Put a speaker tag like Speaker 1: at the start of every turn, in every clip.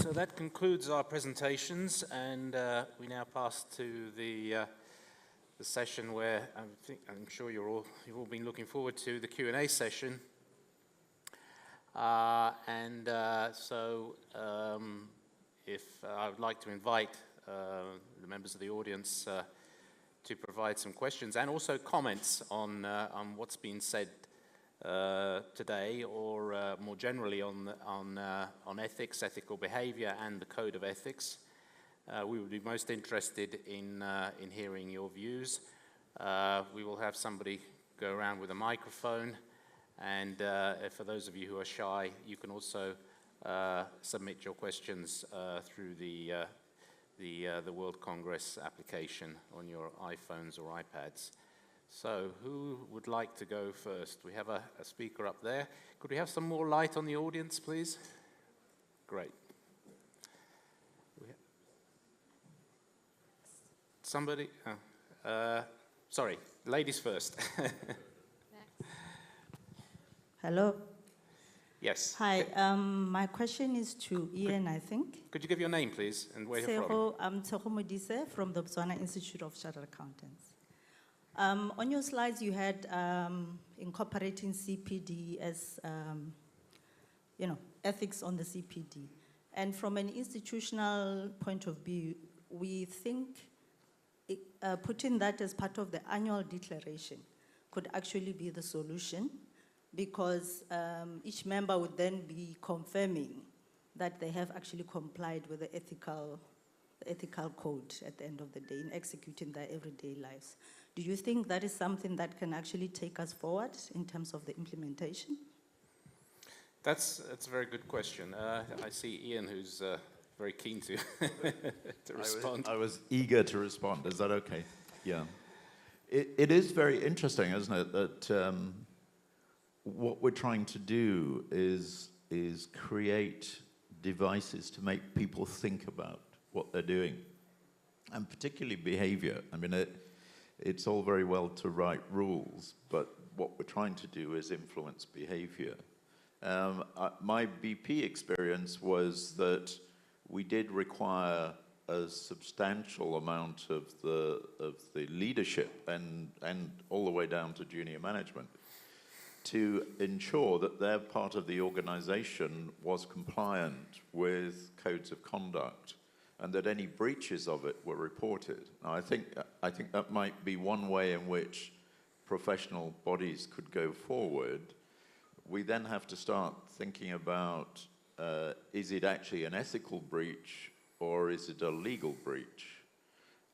Speaker 1: So that concludes our presentations, and we now pass to the session where I'm sure you've all been looking forward to, the Q&A session. If I would like to invite the members of the audience to provide some questions and also comments on what's been said today, or more generally on ethics, ethical behavior, and the code of ethics. We would be most interested in hearing your views. We will have somebody go around with a microphone, and for those of you who are shy, you can also submit your questions through the World Congress application on your iPhones or iPads. So who would like to go first? We have a speaker up there. Could we have some more light on the audience, please? Great. Somebody? Sorry, ladies first.
Speaker 2: Hello.
Speaker 1: Yes.
Speaker 2: Hi, my question is to Ian, I think.
Speaker 1: Could you give your name, please, and where you're from?
Speaker 2: I'm Tshego Modise from the Botswana Institute of Chartered Accountants. On your slides, you had incorporating CPD as, ethics on the CPD. And from an institutional point of view, we think putting that as part of the annual declaration could actually be the solution, because each member would then be confirming that they have actually complied with the ethical code at the end of the day in executing their everyday lives. Do you think that is something that can actually take us forward in terms of the implementation?
Speaker 1: That's a very good question. I see Ian, who's very keen to respond.
Speaker 3: I was eager to respond. Is that okay? Yeah. It is very interesting, isn't it, that what we're trying to do is create devices to make people think about what they're doing, and particularly behavior. I mean, it's all very well to write rules, but what we're trying to do is influence behavior. My BP experience was that we did require a substantial amount of the leadership and all the way down to junior management to ensure that their part of the organization was compliant with codes of conduct, and that any breaches of it were reported. Now, I think that might be one way in which professional bodies could go forward. We then have to start thinking about, is it actually an ethical breach or is it a legal breach?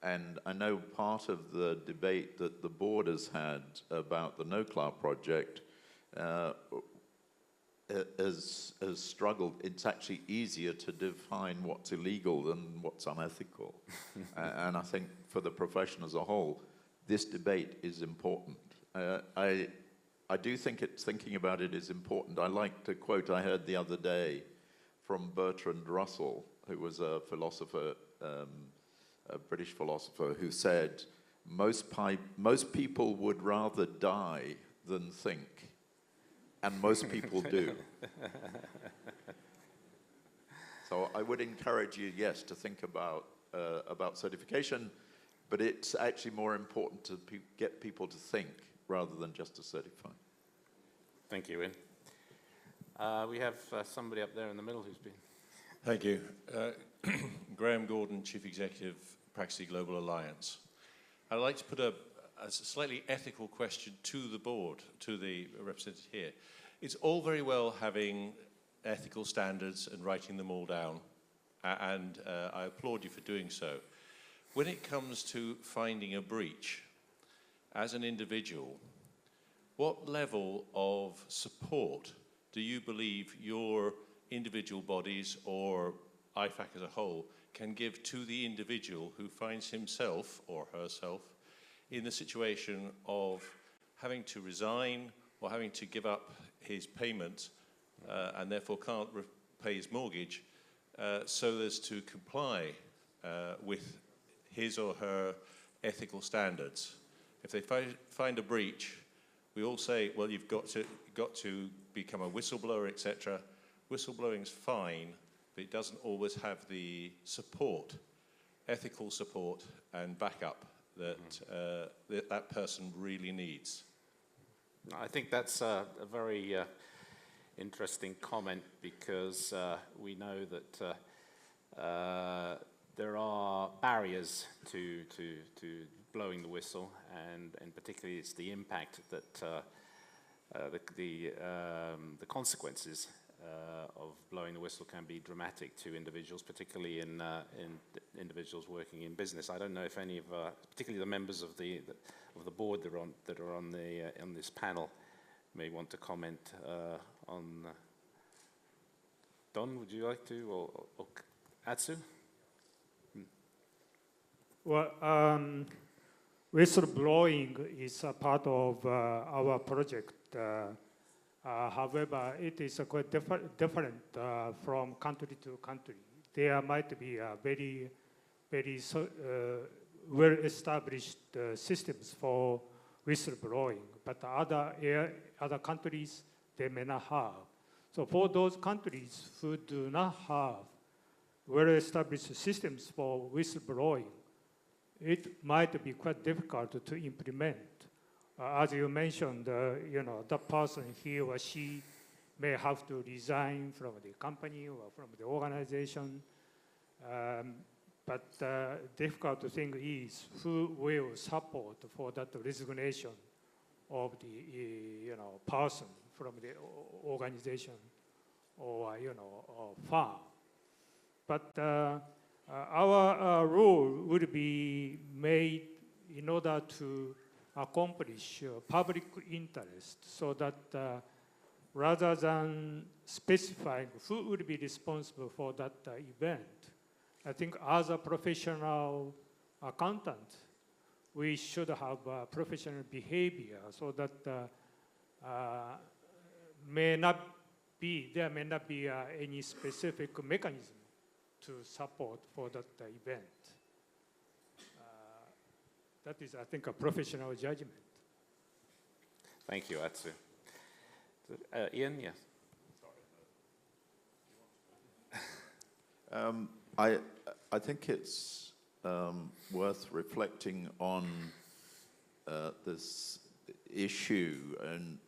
Speaker 3: And I know part of the debate that the board has had about the NoCLAR project has struggled. It's actually easier to define what's illegal than what's unethical. And I think for the profession as a whole, this debate is important. I do think thinking about it is important. I liked a quote I heard the other day from Bertrand Russell, who was a philosopher, a British philosopher, who said, most people would rather die than think. And most people do. So I would encourage you, yes, to think about certification, but it's actually more important to get people to think rather than just to certify.
Speaker 1: Thank you, Ian. We have somebody up there in the middle who's been...
Speaker 4: Thank you. Graham Gordon, Chief Executive, Praxis Global Alliance. I'd like to put a slightly ethical question to the board, to the representative here. It's all very well having ethical standards and writing them all down, and I applaud you for doing so. When it comes to finding a breach, as an individual, what level of support do you believe your individual bodies or IFAC as a whole can give to the individual who finds himself or herself in the situation of having to resign or having to give up his payment and therefore can't pay his mortgage so as to comply with his or her ethical standards? If they find a breach, we all say, well, you've got to become a whistleblower, etc. Whistleblowing's fine, but it doesn't always have the support, ethical support and backup that that person really needs.
Speaker 1: I think that's a very interesting comment, because we know that there are barriers to blowing the whistle, and particularly it's the impact that the consequences of blowing the whistle can be dramatic to individuals, particularly in individuals working in business. I don't know if any of, particularly the members of the board that are on this panel, may want to comment on. Don, would you like to, or Atsu?
Speaker 5: Well, whistleblowing is a part of our project. However, it is quite different from country to country. There might be very well-established systems for whistleblowing, but other countries, they may not have. So for those countries who do not have well-established systems for whistleblowing, it might be quite difficult to implement. As you mentioned, the person, he or she, may have to resign from the company or from the organization. But the difficult thing is who will support for that resignation of the person from the organization or or firm. But our rule would be made in order to accomplish public interest, so that rather than specifying who would be responsible for that event, I think as a professional accountant, we should have professional behavior, so that there may not be any specific mechanism to support for that event. That is, I think, a professional judgment.
Speaker 1: Thank you, Atsu. Ian, yes.
Speaker 3: I think it's worth reflecting on this issue,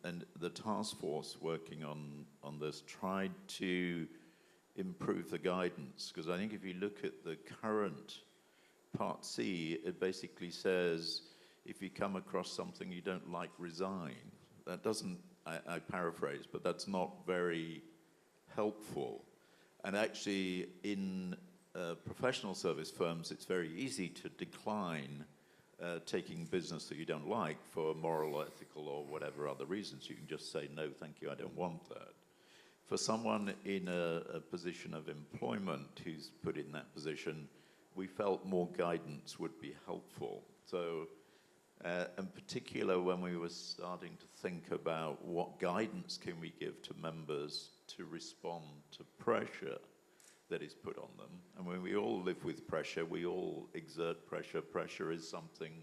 Speaker 3: and the task force working on this tried to improve the guidance, because I think if you look at the current Part C, it basically says if you come across something you don't like, resign. That doesn't, I paraphrase, but that's not very helpful. And actually in professional service firms, it's very easy to decline taking business that you don't like for moral, ethical, or whatever other reasons. You can just say, no, thank you, I don't want that. For someone in a position of employment who's put in that position, we felt more guidance would be helpful. So, in particular, when we were starting to think about what guidance can we give to members to respond to pressure that is put on them. And when we all live with pressure, we all exert pressure. Pressure is something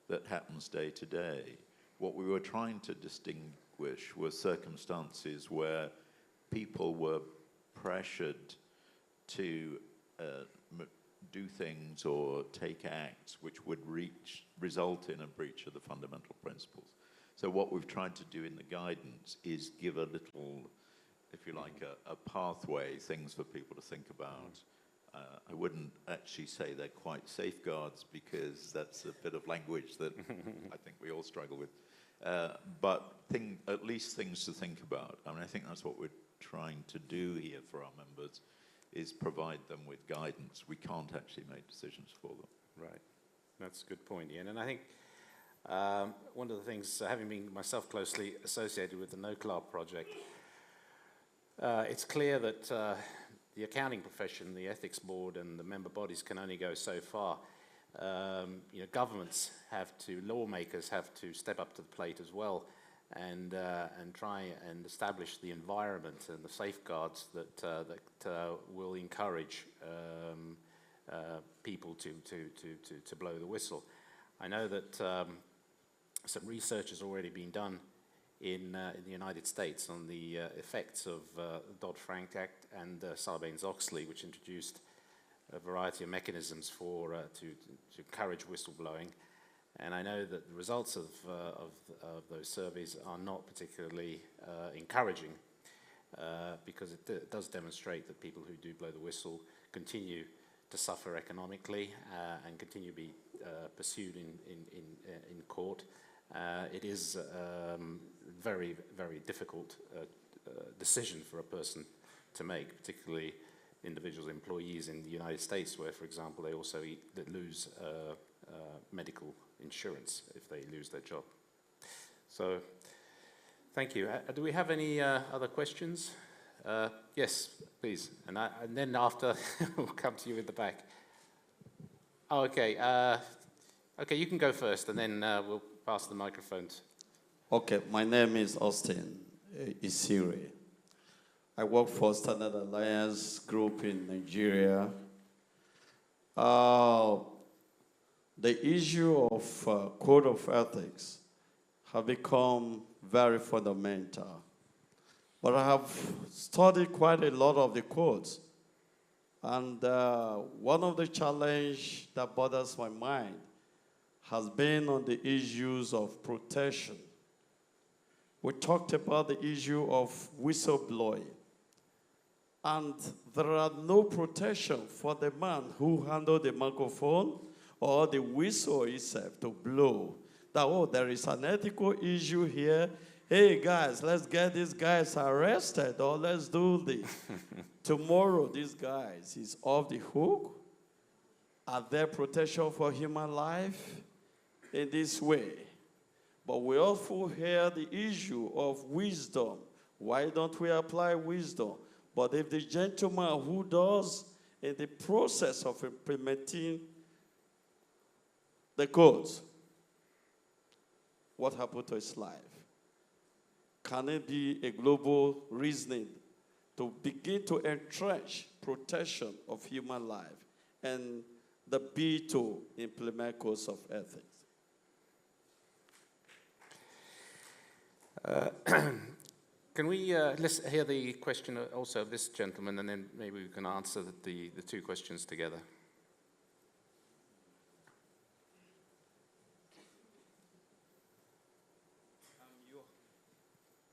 Speaker 3: that happens day to day. What we were trying to distinguish were circumstances where people were pressured to do things or take acts which would result in a breach of the fundamental principles. So what we've tried to do in the guidance is give a little, if you like, a pathway, things for people to think about. I wouldn't actually say they're quite safeguards, because that's a bit of language that I think we all struggle with. But at least things to think about. I mean, I think that's what we're trying to do here for our members, is provide them with guidance. We can't actually make decisions for them.
Speaker 1: Right. That's a good point, Ian. And I think one of the things, having been myself closely associated with the NOCLAR project, it's clear that the accounting profession, the ethics board, and the member bodies can only go so far. Governments lawmakers have to step up to the plate as well, and try and establish the environment and the safeguards that will encourage people to blow the whistle. I know that some research has already been done in the United States on the effects of the Dodd-Frank Act and Sarbanes-Oxley, which introduced a variety of mechanisms to encourage whistleblowing. And I know that the results of those surveys are not particularly encouraging because it does demonstrate that people who do blow the whistle continue to suffer economically and continue to be pursued in court. It is very, very difficult decision for a person to make, particularly individual employees in the United States, where, for example, they also lose medical insurance if they lose their job. So, thank you. Do we have any other questions? Yes, please. And then after, we'll come to you in the back. Oh, okay. Okay, you can go first, and then we'll pass the microphone.
Speaker 6: Okay, my name is Austin Isiri. I work for Standard Alliance Group in Nigeria. The issue of code of ethics have become very fundamental. But I have studied quite a lot of the codes. And one of the challenges that bothers my mind has been on the issues of protection. We talked about the issue of whistleblowing. And there are no protection for the man who handled the microphone or the whistle itself to blow. That, oh, there is an ethical issue here. Hey, guys, let's get these guys arrested, or let's do this. Tomorrow, these guys is off the hook. Are there protection for human life in this way? But we also hear the issue of wisdom. Why don't we apply wisdom? But if the gentleman who does in the process of implementing the codes, what happened to his life? Can it be a global reasoning to begin to entrench protection of human life and the B to implement codes of ethics?
Speaker 1: Can we let's hear the question also of this gentleman, and then maybe we can answer the two questions together.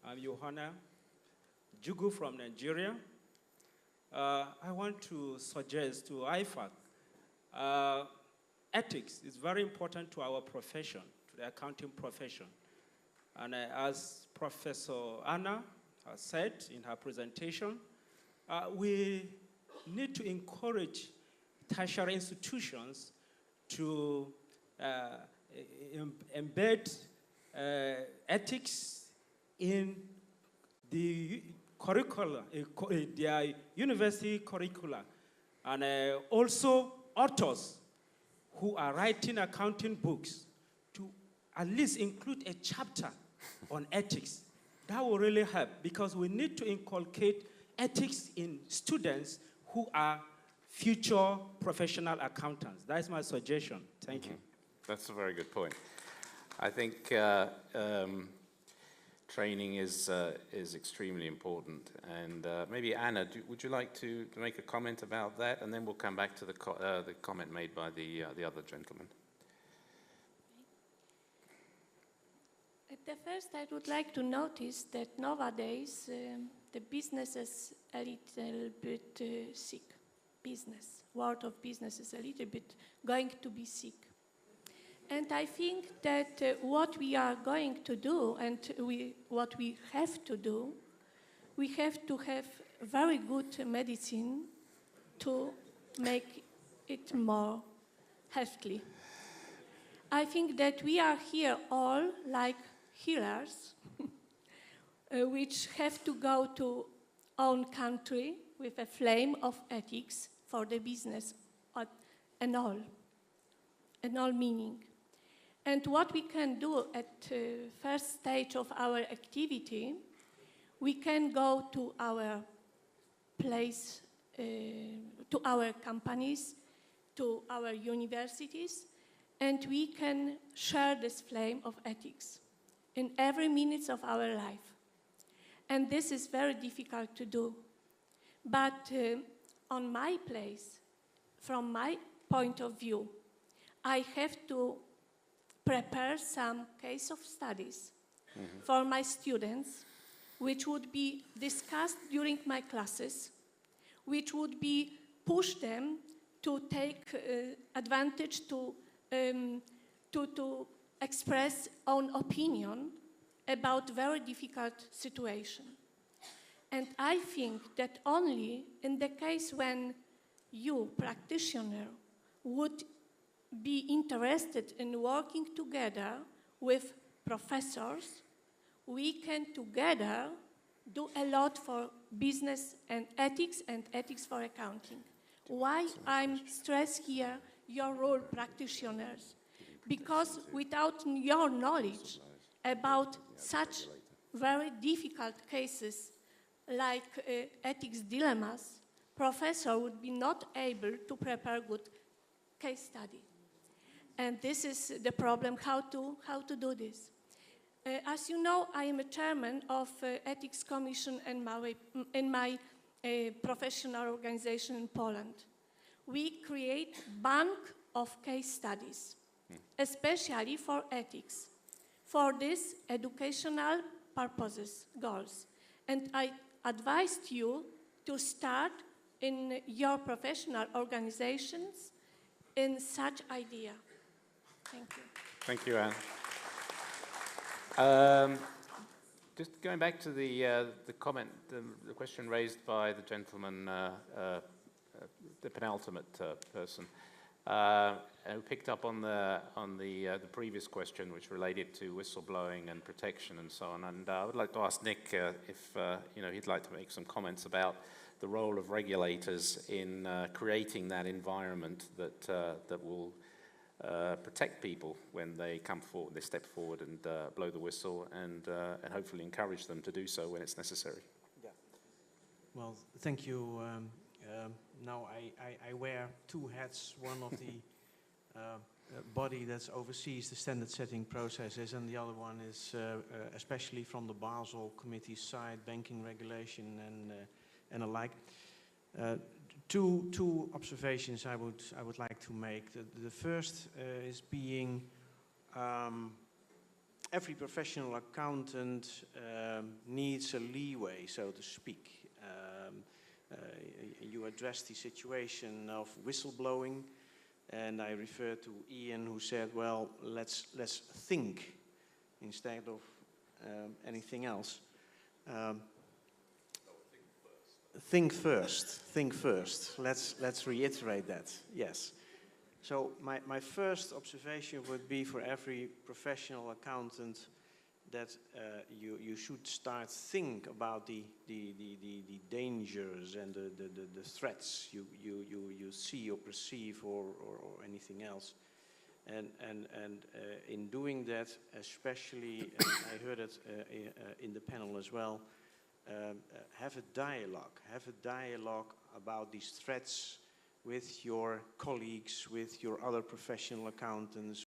Speaker 7: I'm Yohana Jugu from Nigeria. I want to suggest to IFAC, ethics is very important to our profession, to the accounting profession. And as Professor Anna has said in her presentation, we need to encourage tertiary institutions to embed ethics in the curricula, their university curricula, and also authors who are writing accounting books to at least include a chapter on ethics. That will really help, because we need to inculcate ethics in students who are future professional accountants. That is my suggestion. Thank you.
Speaker 1: That's a very good point. I think training is extremely important. And maybe Anna, would you like to make a comment about that? And then we'll come back to the comment made by the other gentleman.
Speaker 8: At the first, I would like to notice that nowadays the business is a little bit sick. World of business is a little bit going to be sick. And I think that what we are going to do and what we have to do, we have to have very good medicine to make it more healthy. I think that we are here all like healers, which have to go to own country with a flame of ethics for the business and all meaning. And what we can do at the first stage of our activity, we can go to our place, to our companies, to our universities, and we can share this flame of ethics. in every minute of our life. And this is very difficult to do. But on my place, from my point of view, I have to prepare some case of studies for my students, which would be discussed during my classes, which would be push them to take advantage to express own opinion about very difficult situation. And I think that only in the case when you, practitioner, would be interested in working together with professors, we can together do a lot for business and ethics for accounting. Why I'm stress here your role, practitioners? Because without your knowledge about such very difficult cases like ethics dilemmas, professor would be not able to prepare good case study. And this is the problem, how to do this. As you know, I am a chairman of Ethics Commission in my professional organization in Poland. We create bank of case studies, especially for ethics, for these educational purposes, goals. And I advised you to start in your professional organizations in such idea. Thank you.
Speaker 1: Thank you, Anne. Just going back to the comment, the question raised by the gentleman, the penultimate person, who picked up on the previous question, which related to whistleblowing and protection and so on. And I would like to ask Nick if he'd like to make some comments about the role of regulators in creating that environment that will protect people when they come forward, they step forward and blow the whistle, and hopefully encourage them to do so when it's necessary.
Speaker 9: Yeah. Well, thank you. Now I wear two hats. One of the body that oversees the standard setting processes, and the other one is especially from the Basel Committee side, banking regulation and alike. Two observations I would like to make. The first is being every professional accountant needs a leeway, so to speak. You addressed the situation of whistleblowing, and I refer to Ian, who said, "Well, let's think instead of anything else." Think first. Let's reiterate that. Yes. So my first observation would be for every professional accountant that you should start think about the dangers and the threats you see or perceive or anything else. And in doing that, especially, I heard it in the panel as well, have a dialogue about these threats with your colleagues, with your other professional accountants,